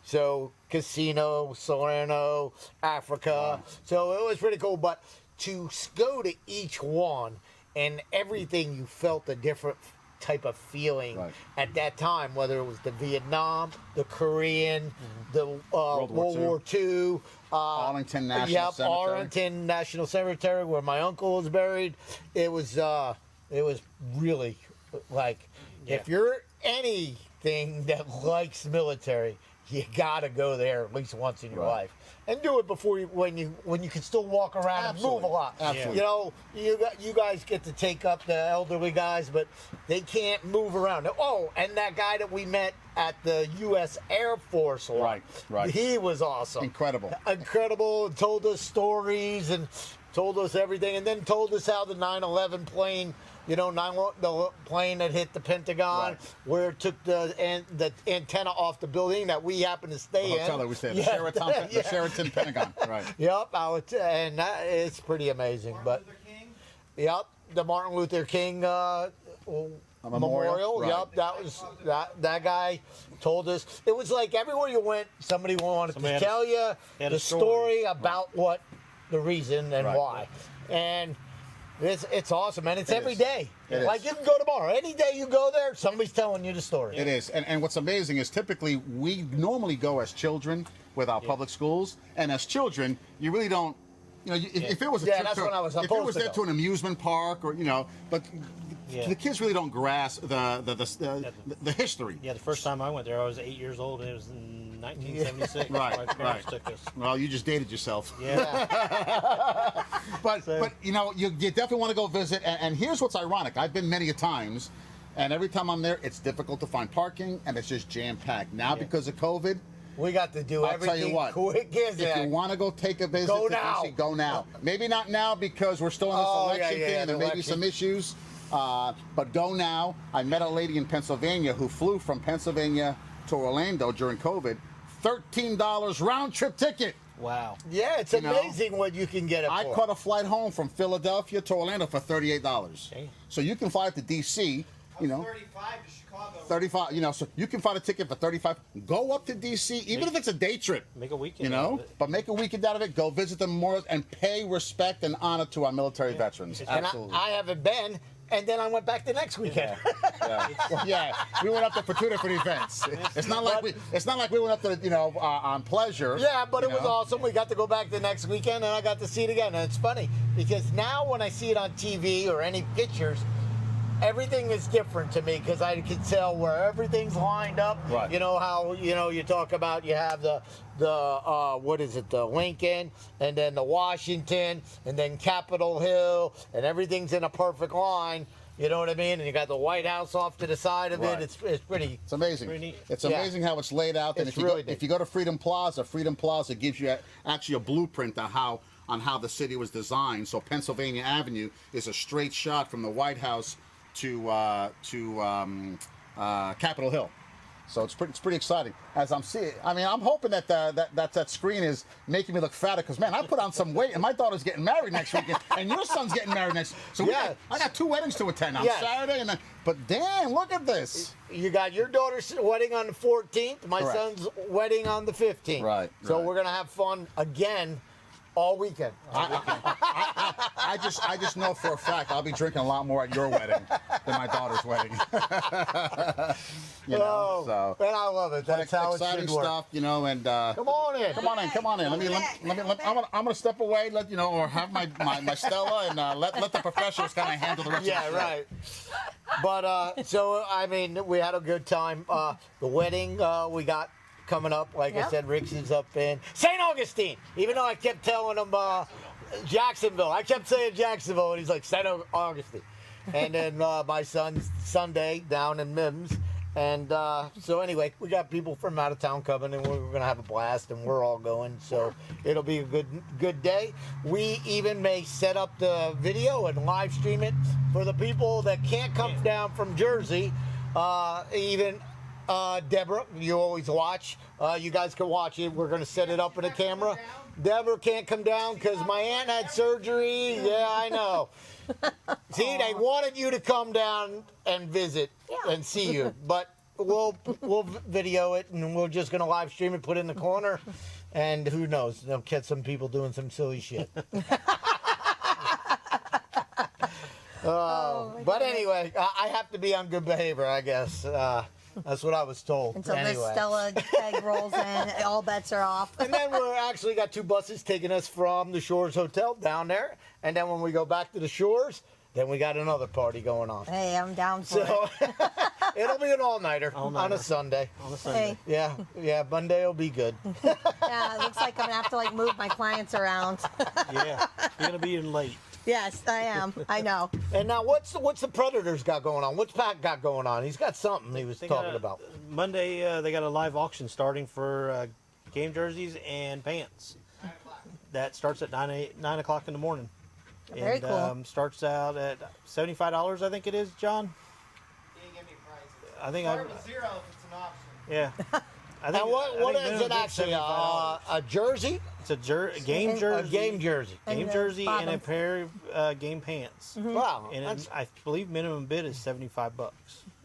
S2: So Casino, Salerno, Africa. Wow. So it was pretty cool. But to go to each one and everything, you felt a different type of feeling at that time, whether it was the Vietnam, the Korean, the World War II.
S8: Arlington National Cemetery.
S2: Arlington National Cemetery, where my uncle was buried. It was really like, if you're anything that likes military, you gotta go there at least once in your life, and do it before when you can still walk around and move a lot.
S8: Absolutely.
S2: You guys get to take up the elderly guys, but they can't move around. Oh, and that guy that we met at the U.S. Air Force lot,
S8: right.
S2: He was awesome.
S8: Incredible.
S2: Told us stories and told us everything, and then told us how the 9/11 plane. The plane that hit the Pentagon, where it took the antenna off the building that we happened to stay in.
S8: Hotel that we stayed in. The Sheraton Pentagon. Right.
S2: Yep, it's pretty amazing. But yep, the Martin Luther King memorial.
S8: Right.
S2: Yep, that was that guy told us. It was like everywhere you went, somebody wanted to tell you the story about what the reason and why, and. It's awesome, and it's every day. Like you can go tomorrow. Any day you go there, somebody's telling you the story.
S8: It is. And what's amazing is typically we normally go as children with our public schools, and as children, you really don't, You know, if it was a
S2: Yeah,
S8: trip
S2: that's
S8: to,
S2: when I was
S8: if it
S2: supposed
S8: was
S2: to
S8: there
S2: go.
S8: to an amusement park or but the kids really don't grasp the history.
S1: Yeah, the first time I went there, I was 8 years old, and it was in 1976.
S8: Right,
S1: My parents
S8: right.
S1: took us.
S8: Well, you just dated yourself.
S1: Yeah.
S8: But you know, you definitely want to go visit. And here's what's ironic: I've been many a times, and every time I'm there, it's difficult to find parking, and it's just jam packed. Now because of COVID.
S2: We got to do
S8: I'll
S2: everything
S8: tell you what,
S2: quick as
S8: if
S2: that.
S8: you want to go take a visit
S2: Go
S8: to
S2: now.
S8: DC, go now. Maybe not now because we're still in this election thing and there may be some issues, but go now. I met a lady in Pennsylvania who flew from Pennsylvania to Orlando during COVID, $13 round trip ticket.
S1: Wow.
S2: Yeah, it's
S8: You know,
S2: amazing what you can get it
S8: I
S2: for.
S8: caught a flight home from Philadelphia to Orlando for $38.
S1: Dang.
S8: So you can fly to DC, you know.
S4: 35 to Chicago.
S8: 35, you know, so you can find a ticket for 35. Go up to DC, even if it's a day trip.
S1: Make a weekend.
S8: You
S1: out
S8: know,
S1: of it.
S8: but make a weekend out of it. Go visit the memorials and pay respect and honor to our military veterans.
S2: And
S8: Absolutely.
S2: I haven't been, and then I went back the next weekend.
S8: Yeah, we went up there for 2 different events. It's not like we went up to on pleasure.
S2: Yeah, but it was
S8: know?
S2: awesome. We got to go back the next weekend, and I got to see it again. And it's funny because now when I see it on TV or any pictures, everything is different to me because I can tell where everything's lined up.
S8: Right.
S2: You know how you talk about you have the what is it, the Lincoln, and then the Washington, and then Capitol Hill, and everything's in a perfect line. You know what I mean? And you got the White House off to the side of
S8: Right.
S2: it. It's pretty.
S8: It's amazing.
S1: Pretty neat.
S8: It's
S2: Yeah.
S8: amazing how it's laid out. And
S2: It's
S8: if you
S2: really
S8: go,
S2: neat.
S8: if you go to Freedom Plaza gives you actually a blueprint on how the city was designed. So Pennsylvania Avenue is a straight shot from the White House to Capitol Hill. So it's pretty exciting. As I'm seeing, I mean, I'm hoping that that screen is making me look fatter because man, I put on some weight, and my daughter's getting married next weekend, and your son's getting married next. So
S2: Yeah.
S8: I got 2 weddings to attend on
S2: Yes.
S8: Saturday, and then. But damn, look at this.
S2: You got your daughter's wedding on the 14th. My
S8: Correct.
S2: son's wedding on the 15th.
S8: Right,
S2: So
S8: right.
S2: we're gonna have fun again all weekend.
S8: I just know for a fact I'll be drinking a lot more at your wedding than my daughter's wedding. So
S2: and I love it. That's how it
S8: exciting
S2: should work.
S8: stuff, and
S2: Come on in.
S8: come on in. I'm gonna step away, or have my Stella, and let the professionals kind of handle the rest.
S2: Yeah,
S8: of the show.
S2: right. But so I mean, we had a good time. The wedding we got coming up, like I
S3: Yep.
S2: said, Rick's is up in St. Augustine. Even though I kept telling him Jacksonville, I kept saying Jacksonville, and he's like St. Augustine. And then my son's Sunday down in Mims. And so anyway, we got people from out of town coming, and we're gonna have a blast, and we're all going. So it'll be a good day. We even may set up the video and live stream it for the people that can't come down from Jersey. Even Deborah, you always watch. You guys can watch it. We're gonna set it up in a camera. Deborah can't come down because my aunt had surgery. Yeah, I know. See, they wanted you to come down and visit and see you, but we'll video it, and we're just gonna live stream it, put it in the corner, and who knows? They'll catch some people doing some silly shit. But anyway, I have to be on good behavior, I guess. That's what I was told.
S3: Until
S2: anyway.
S3: this Stella peg rolls in, all bets are off.
S2: And then we're actually got 2 buses taking us from the Shores Hotel down there. And then when we go back to the Shores, then we got another party going on.
S3: Hey, I'm down for
S2: So it'll be an all-nighter on a
S1: All-nighter.
S2: Sunday.
S1: On a
S3: it.
S1: Sunday.
S3: Hey,
S2: Yeah, Monday will be good.
S3: yeah, it looks like I'm gonna have to move my clients around.
S1: Yeah. You're gonna be in late.
S3: Yes, I am. I know.
S2: And now what's the Predators got going on? What's Pat got going on? He's got something he was
S1: They got
S2: talking about.
S1: Monday, they got a live auction starting for game jerseys and pants. That starts at 9 o'clock in the morning.
S3: Very
S1: and,
S3: cool.
S1: Starts out at $75, I think it is, John.
S4: He didn't give me prices.
S1: I think
S4: Start with 0 if it's an option.
S1: Yeah. I
S2: And what
S1: I think
S2: is it
S1: minimum
S2: actually?
S1: bid's $75.
S2: A jersey?
S1: It's a game
S3: And-
S1: jersey.
S2: A game jersey.
S3: And
S1: Game
S3: the
S1: jersey and a
S3: bottoms.
S1: pair of game pants.
S2: Wow.
S1: And
S2: That's-
S1: I believe minimum bid is $75.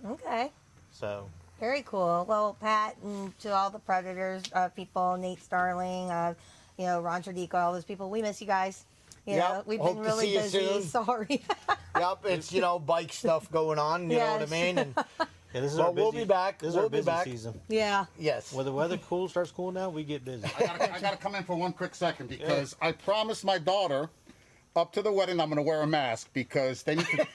S3: Okay.
S1: So
S3: Very cool. Well, Pat, and to all the Predators people, Nate Starling, Ron Tradico, all those people, we miss you guys. You
S2: Yep.
S3: know, we've
S2: Hope
S3: been
S2: to
S3: really
S2: see you
S3: busy.
S2: soon.
S3: Sorry.
S2: Yep, it's bike stuff going on, you know what I
S3: Yes.
S2: mean? And
S1: Yeah, this is
S2: But
S1: our busy,
S2: we'll be back.
S1: This is
S2: We'll
S1: our
S2: be
S1: busy
S2: back.
S1: season.
S3: Yeah.
S2: Yes.
S1: When the weather starts cooling down, we get busy.
S8: I gotta come in for one quick second because I promised my daughter up to the wedding I'm gonna wear a mask because they need to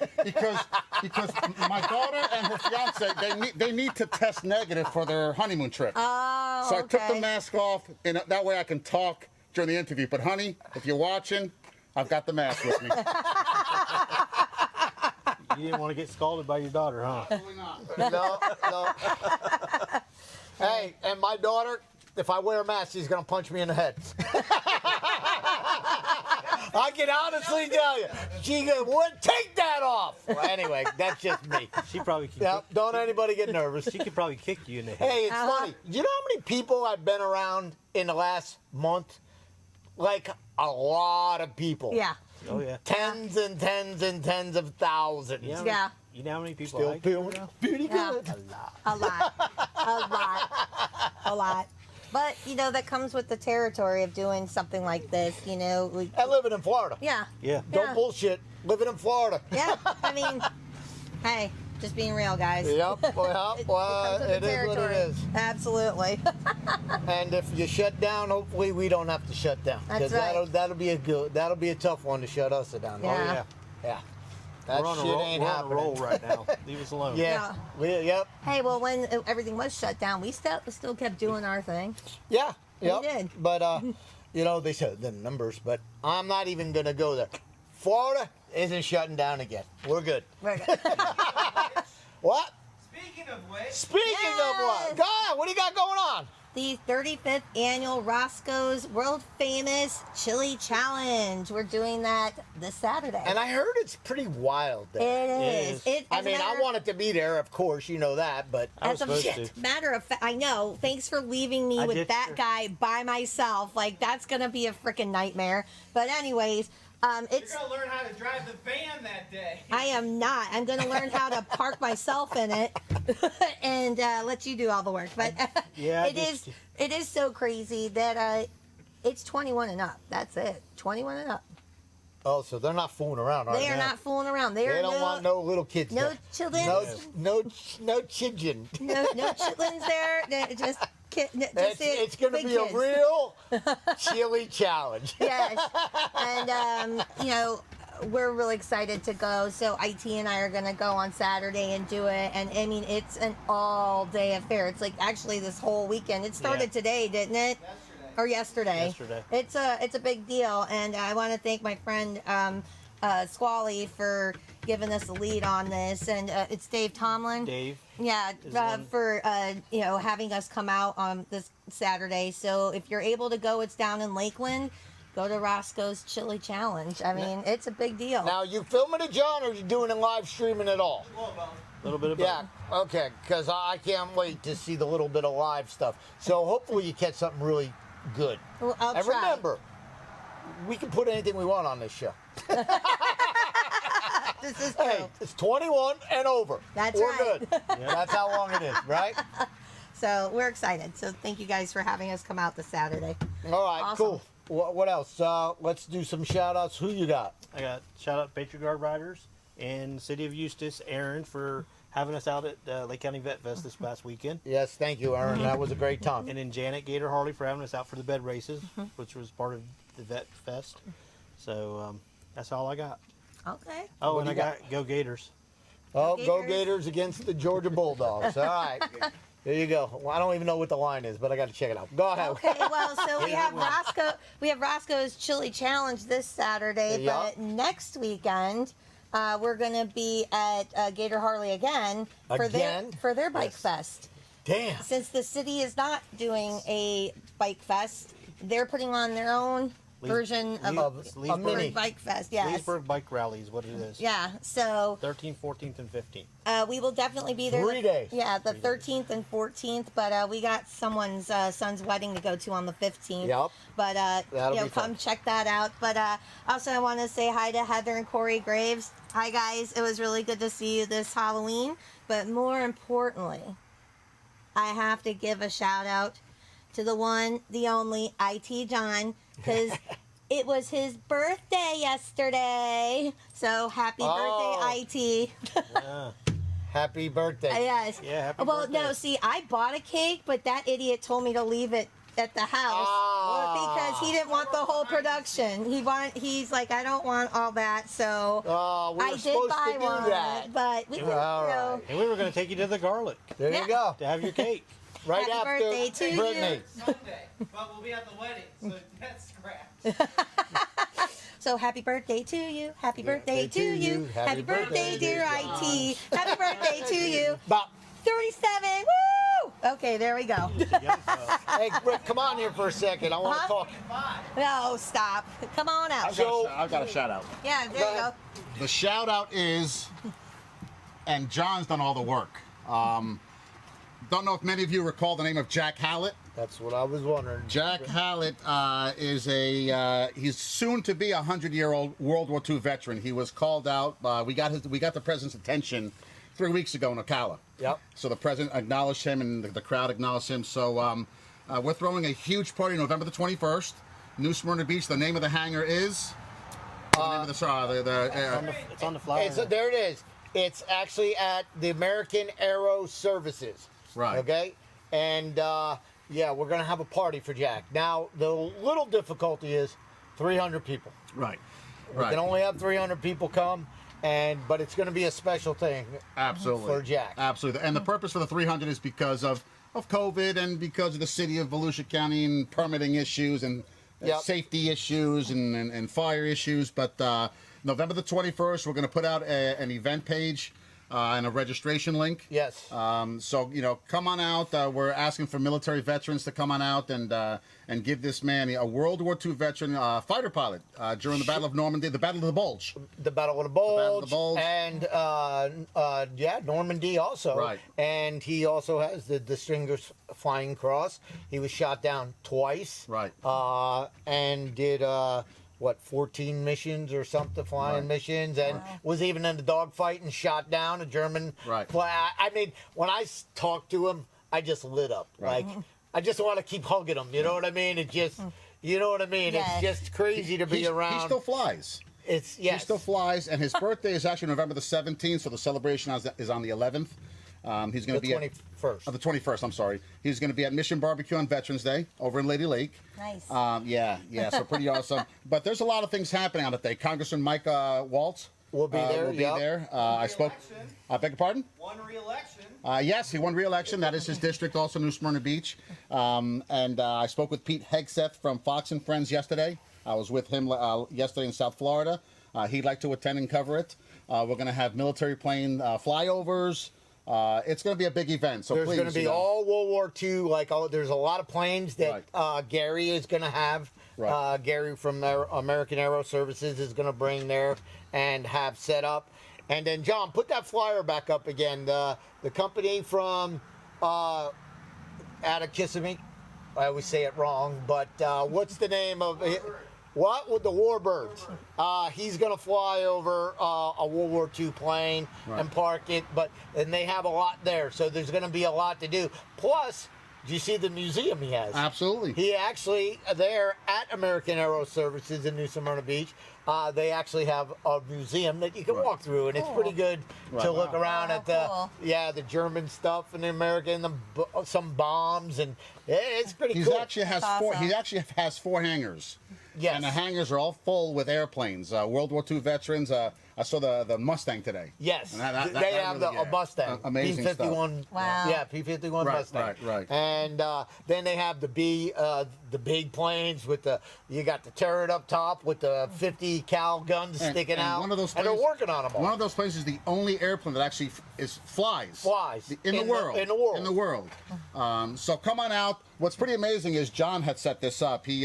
S8: because my daughter and her fiance they need to test negative for their honeymoon trip.
S3: Oh,
S8: So I took the
S3: okay.
S8: mask off and that way I can talk during the interview. But honey, if you're watching, I've got the mask with me.
S1: You didn't want to get scalded by your daughter, huh?
S8: Absolutely not.
S2: No. Hey, and my daughter, if I wear a mask, she's gonna punch me in the head. I can honestly tell you, she goes, "What? Take that off." Well, anyway, that's just me.
S1: She probably could.
S2: Yep. Don't anybody get nervous.
S1: She could probably kick you in the head.
S2: Hey, it's funny. You know how many people I've been around in the last month? Like a lot of people.
S3: Yeah.
S1: Oh yeah.
S2: Tens and tens and tens of thousands.
S1: You know,
S3: Yeah.
S1: You know how many people
S2: Still
S1: like
S2: feeling
S1: her now?
S2: pretty
S3: Yeah.
S2: good.
S3: A lot. But, you know, that comes with the territory of doing something like this, you know.
S2: And living in Florida.
S3: Yeah.
S1: Yeah.
S2: Don't bullshit. Living in Florida.
S3: Yeah. I mean, hey, just being real, guys.
S2: Yep. Well,
S3: It comes with
S2: it
S3: the
S2: is what it
S3: territory.
S2: is.
S3: Absolutely.
S2: And if you shut down, hopefully we don't have to shut down.
S3: That's
S2: 'Cause
S3: right.
S2: that'll be a tough one to shut us down.
S3: Yeah.
S1: Oh yeah.
S2: Yeah. That
S1: We're on a
S2: shit
S1: roll.
S2: ain't
S1: We're on a
S2: happening.
S1: roll right now. Leave us alone.
S2: Yeah. Yep.
S3: Hey, well, when everything was shut down, we still kept doing our thing.
S2: Yeah. Yep.
S3: did.
S2: But you know, they said the numbers, but I'm not even gonna go there. Florida isn't shutting down again. We're good.
S3: We're good.
S2: What?
S4: Speaking of which,
S2: Speaking of what?
S3: Yes.
S2: God, what do you got going on?
S3: The 35th annual Roscoe's World Famous Chili Challenge. We're doing that this Saturday.
S2: And I heard it's pretty wild there.
S3: It is.
S2: I mean, I wanted to be there, of course, you know that, but
S1: I was
S3: As a
S1: supposed to.
S3: matter of fact, I know. Thanks for leaving me
S1: I
S3: with
S1: did
S3: that
S1: sure.
S3: guy by myself. Like, that's going to be a freaking nightmare. But anyways, it's...
S4: you're gonna learn how to drive the van that day.
S3: I am not. I'm going to learn how to park myself in it and let you do all the work. But
S1: Yeah, I
S3: it
S1: get
S3: is
S1: you.
S3: it is so crazy that it's 21 and up. That's it. 21 and up.
S2: oh, so they're not fooling around, are they?
S3: They are not fooling around.
S2: They don't want no little kids
S3: no
S2: there.
S3: children.
S2: No children.
S3: no chitlins there. They're just
S2: It's going to
S3: big
S2: be
S3: kids.
S2: a real chili challenge.
S3: Yes, and you know, we're really excited to go. So IT and I are going to go on Saturday and do it. And I mean, it's an all-day affair. It's like actually this whole weekend. It started today, didn't it? Or yesterday.
S1: Yesterday.
S3: It's a big deal, and I want to thank my friend Squally for giving us the lead on this. And it's Dave Tomlin.
S1: Dave.
S3: Yeah,
S1: is one.
S3: for you know, having us come out on this Saturday. So if you're able to go, it's down in Lakeland. Go to Roscoe's Chili Challenge. I mean, it's a big deal.
S2: Now, you filming it, John, or are you doing it live streaming at all?
S1: A little bit of
S2: Yeah, okay, because I can't wait to see the little bit of live stuff. So hopefully you catch something really good.
S3: Well, I'll
S2: And
S3: try.
S2: remember, we can put anything we want on this show.
S3: This is true.
S2: Hey, it's 21 and over.
S3: That's
S2: We're
S3: right.
S2: good. That's how long it is, right?
S3: So we're excited. So thank you guys for having us come out this Saturday.
S2: All right,
S3: Awesome.
S2: cool. What else? Let's do some shout-outs. Who you got?
S1: I got shout out Patriot Guard Riders and City of Eustis, Aaron, for having us out at Lake County Vet Fest this past weekend.
S2: Yes, thank you, Aaron. That was a great time.
S1: And then Janet Gator Harley for having us out for the bed races, which was part of the Vet Fest. So that's all I got.
S3: Okay.
S1: Oh,
S2: What
S1: and
S2: do
S1: I
S2: you
S1: got Go Gators.
S2: Oh, go
S3: Gators.
S2: Gators against the Georgia Bulldogs. All right. There you go. Well, I don't even know what the line is, but I got to check it out. Go ahead.
S3: Okay, well, so we have Roscoe's Chili Challenge this Saturday,
S2: Yeah.
S3: but next weekend we're going to be at Gator Harley again for
S2: Again?
S3: their bike fest.
S2: Damn.
S3: Since the city is not doing a bike fest, they're putting on their own version of
S2: a mini.
S3: bike fest. Yes.
S1: Leesburg Bike Rally is what it is.
S3: Yeah. So
S1: 13th, 14th, and 15th.
S3: we will definitely be there.
S2: 3 days.
S3: Yeah, the 13th and 14th, but we got someone's son's wedding to go to on the 15th.
S2: Yep.
S3: But
S2: That'll
S3: you know,
S2: be fun.
S3: come check that out. But also, I want to say hi to Heather and Corey Graves. Hi guys, it was really good to see you this Halloween. But more importantly, I have to give a shout out to the one, the only IT John, because it was his birthday yesterday. So happy
S2: Oh.
S3: birthday, IT.
S1: Yeah.
S2: Happy birthday.
S3: Yes.
S1: Yeah, happy
S3: Well,
S1: birthday.
S3: no, see, I bought a cake, but that idiot told me to leave it at the house because he didn't want the whole production. He's like, I don't want all that, so
S2: We
S3: I
S2: were
S3: did
S2: supposed
S3: buy
S2: to do
S3: one.
S2: that.
S3: But we didn't,
S2: All
S3: you know.
S2: right.
S1: And we were going to take you to the garlic
S2: There
S3: Yeah.
S2: you go.
S1: to have your cake.
S2: Right
S3: Happy
S2: after
S3: birthday to you.
S2: Brittany.
S4: Sunday, but we'll be at the wedding, so that's scrapped.
S3: So happy birthday to you. Happy birthday to you. Happy birthday, dear IT. Happy birthday to you.
S2: About
S3: 37. Woo! Okay, there we go.
S2: Hey, Rick, come on here for a second. I want to
S3: Huh?
S2: talk.
S3: No, stop. Come on out.
S8: I've got a shout out.
S3: Yeah, there you go.
S8: The shout out is, and John's done all the work. Don't know if many of you recall the name of Jack Hallett.
S2: That's what I was wondering.
S8: Jack Hallett is he's soon to be a 100-year-old World War II veteran. He was called out. We got the president's attention 3 weeks ago in Ocala.
S2: Yep.
S8: So the president acknowledged him, and the crowd acknowledged him. So we're throwing a huge party November the 21st, New Smyrna Beach. The name of the hangar is. The name of
S1: It's on the flyer.
S2: There it is. It's actually at the American Aero Services.
S8: Right.
S2: Okay. And yeah, we're gonna have a party for Jack. Now the little difficulty is 300 people.
S8: right.
S2: We can only have 300 people come, but it's gonna be a special thing.
S8: Absolutely.
S2: For Jack.
S8: Absolutely. And the purpose for the 300 is because of COVID and because of the city of Volusia County and permitting issues and
S2: Yep.
S8: safety issues and fire issues. But November the 21st, we're going to put out an event page and a registration link.
S2: Yes.
S8: So, come on out. We're asking for military veterans to come on out and give this man, a World War II veteran, fighter pilot during the Battle of Normandy, the Battle of the Bulge.
S2: The Battle of the
S8: Battle of the Bulge.
S2: And yeah, Normandy also.
S8: Right.
S2: And he also has the Distinguished Flying Cross. He was shot down twice.
S8: Right.
S2: And did 14 missions or something, flying
S8: Right.
S2: missions, and was even in the dogfight and shot down a German.
S8: Right.
S2: I mean, when I talked to him, I just lit up.
S8: Right.
S2: Like, I just want to keep hugging him. You know what I mean? It just, you know what I mean?
S3: Yes.
S2: It's just crazy to be around.
S8: He still flies.
S2: It's
S8: He still flies, and his birthday is actually November the 17th, so the celebration is on the 11th. He's going to be
S2: 21st.
S8: The 21st, I'm sorry. He's going to be at Mission Barbecue on Veterans Day over in Lady Lake.
S3: Nice.
S8: Yeah, so pretty awesome. But there's a lot of things happening on that day. Congressman Mike Waltz
S2: Will be there,
S8: Will be
S2: yep.
S8: there. I spoke. I beg your pardon?
S4: Won re-election.
S8: Yes, he won re-election. That is his district, also New Smyrna Beach. And I spoke with Pete Hegseth from Fox and Friends yesterday. I was with him yesterday in South Florida. He'd like to attend and cover it. We're going to have military plane flyovers. It's going to be a big event. So
S2: There's
S8: please,
S2: going to be all World War II. There's a lot of planes that Gary is going to have.
S8: Right.
S2: Gary from American Aero Services is going to bring there and have set up. And then John, put that flyer back up again. The company from out of Kissimmee. I always say it wrong, but what's the name of it? What with the Warbirds? He's going to fly over a World War II plane and park it, and they have a lot there, so there's going to be a lot to do. Plus, do you see the museum he has?
S8: Absolutely.
S2: He actually, there at American Aero Services in New Smyrna Beach, they actually have a museum that you can walk through, and it's pretty good to look around at the German stuff and the American, some bombs, and it's pretty cool.
S8: He actually has four hangars.
S2: Yes.
S8: And the hangars are all full with airplanes. World War II veterans. I saw the Mustang today.
S2: Yes,
S8: And that
S2: they have
S8: really,
S2: a Mustang,
S8: amazing
S2: P-51.
S8: stuff.
S3: Wow.
S2: Yeah, P-51
S8: Right,
S2: Mustang.
S8: right.
S2: And then they have the big planes with you got the turret up top with the 50 cal guns sticking
S8: and
S2: out.
S8: one of those
S2: and they're
S8: planes-
S2: working on them all.
S8: One of those planes is the only airplane that actually flies in the world.
S2: In the world.
S8: So come on out. What's pretty amazing is John had set this up. He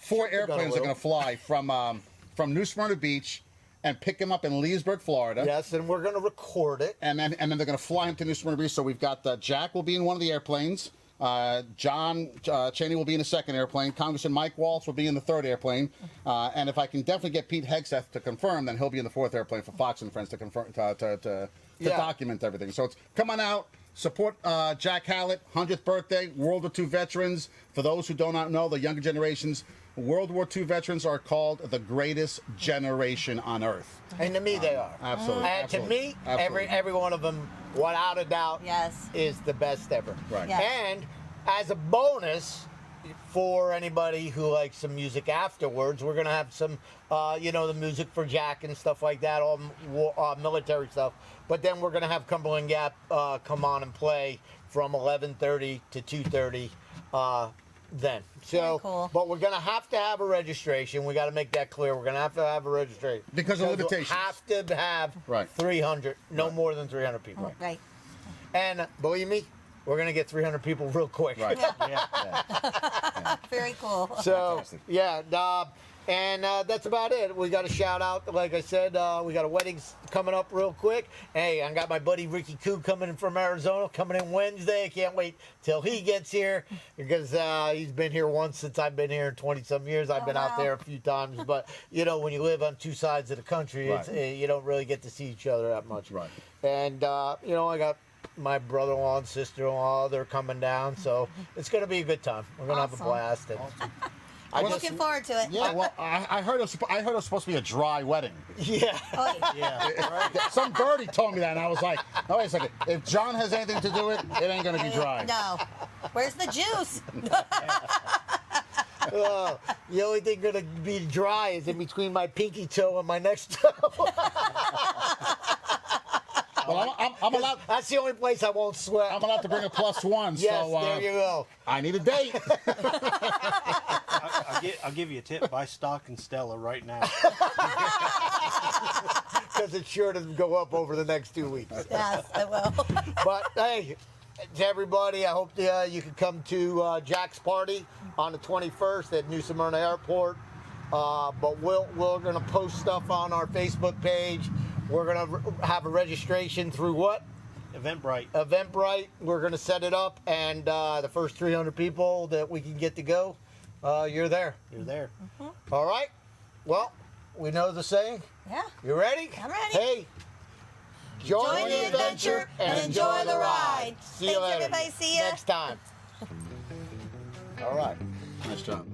S8: 4 airplanes are going to fly from New Smyrna Beach and pick him up in Leesburg, Florida.
S2: Yes, and we're going to record it.
S8: And then they're going to fly him to New Smyrna Beach. So we've got Jack will be in one of the airplanes. John Cheney will be in the second airplane. Congressman Mike Waltz will be in the third airplane. And if I can definitely get Pete Hegseth to confirm, then he'll be in the fourth airplane for Fox and Friends to confirm to document everything. So come on out. Support Jack Hallett, 100th birthday, World War II veterans. For those who do not know, the younger generations, World War II veterans are called the greatest generation on earth.
S2: And to me, they are.
S8: Absolutely.
S2: And
S8: absolutely,
S2: to me,
S8: absolutely.
S2: every one of them, without a doubt,
S3: Yes.
S2: is the best ever.
S8: Right.
S3: Yes.
S2: And as a bonus for anybody who likes some music afterwards, we're gonna have some, the music for Jack and stuff like that, all military stuff. But then we're gonna have Cumberland Gap come on and play from 11:30 to 2:30. Then. So,
S3: Very cool.
S2: but we're gonna have to have a registration. We got to make that clear. We're gonna have to have a registration
S8: Because of
S2: we'll
S8: limitations.
S2: have to have
S8: Right.
S2: 300, no more than 300 people.
S3: Right.
S2: And believe me, we're gonna get 300 people real quick.
S8: Right.
S1: Yeah.
S3: Very cool.
S2: So
S8: Fantastic.
S2: yeah, and that's about it. We got a shout out, like I said, we got a wedding coming up real quick. Hey, I got my buddy Ricky Koo coming in from Arizona, coming in Wednesday. I can't wait till he gets here because he's been here once since I've been here in 20-some years. I've been out there a few times, but when you live on two sides of the country,
S8: Right.
S2: you don't really get to see each other that much.
S8: Right.
S2: And I got my brother-in-law and sister-in-law, they're coming down, so it's going to be a good time. We're going to have a
S3: Awesome.
S2: blast. And
S3: I'm looking forward to it.
S8: Yeah, well, I heard it was supposed to be a dry wedding.
S2: yeah.
S3: Oh, yeah.
S1: Yeah.
S8: Some birdie told me that, and I was like, no, wait a second. If John has anything to do with it, it ain't going to be dry.
S3: No. Where's the juice?
S2: The only thing going to be dry is in between my pinky toe and my next toe.
S8: Well, I'm allowed.
S2: That's the only place I won't sweat.
S8: I'm allowed to bring a +1.
S2: Yes,
S8: so
S2: there you go.
S8: I need a date.
S1: I'll give you a tip. Buy stock in Stella right now.
S2: Because it's sure to go up over the next 2 weeks.
S3: Yes, I will.
S2: But hey, to everybody, I hope you can come to Jack's party on the 21st at New Smyrna Airport. But we're going to post stuff on our Facebook page. We're going to have a registration through what?
S1: Eventbrite.
S2: Eventbrite. We're going to set it up, and the first 300 people that we can get to go, you're there.
S1: You're there.
S2: All right. Well, we know the saying.
S3: Yeah.
S2: You ready?
S3: I'm ready.
S2: Hey.
S3: Join the adventure and enjoy the ride.
S2: See you
S3: Thanks,
S2: later.
S3: everybody. See ya.
S2: Next time. All right.
S8: Nice job.